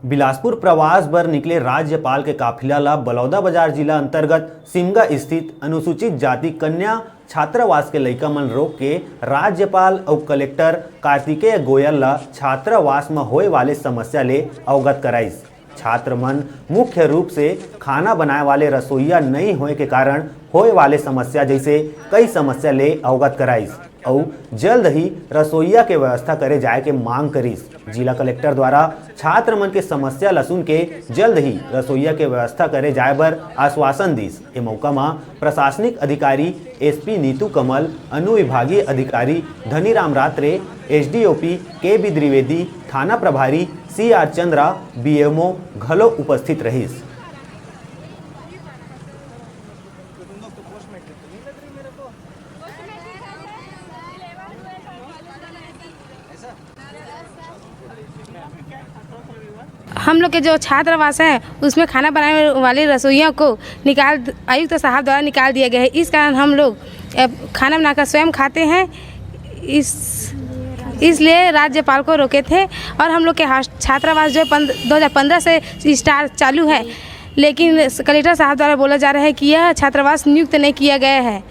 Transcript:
बिलासपुर प्रवास बर निकले राज्यपाल के काफिला ला बलौदाबाजार जिला अंतर्गत सिमगा स्थित अनुसूचित जाति कन्या छात्रावास के लइका मन रोक के राज्यपाल और कलेक्टर कार्तिकेय गोयल ला छात्रावास में होए वाले समस्या ले अवगत कराइस। छात्र मन मुख्य रूप से खाना बनाए वाले रसोइया नहीं होए के कारण होए वाले समस्या जैसे कई समस्या ले अवगत कराइस और जल्द ही रसोइया के व्यवस्था करे जाए के मांग करिस। जिला कलेक्टर द्वारा छात्र मन के समस्या ला सुन के जल्द ही रसोइया के व्यवस्था करे जाए बर आश्वासन दिस। ए मौका में प्रशासनिक अधिकारी एसपी नीतू कमल, अनुविभागीय अधिकारी धनीराम रात्रे, एसडीओपी के बी द्विवेदी, थाना प्रभारी CR चंद्रा, BMO घलो उपस्थित रहिस। हम लोग के जो छात्रावास है उसमें खाना बनाने वाले रसोइयों को आयुक्त साहब द्वारा निकाल दिया गया है। इस कारण हम लोग खाना बनाकर स्वयं खाते हैं। इसलिए राज्यपाल को रोके थे और हम लोग के छात्रावास जो 2015 से स्टार्ट चालू है, लेकिन कलेक्टर साहब द्वारा बोला जा रहा है कि यह छात्रावास नियुक्त नहीं किया गया है।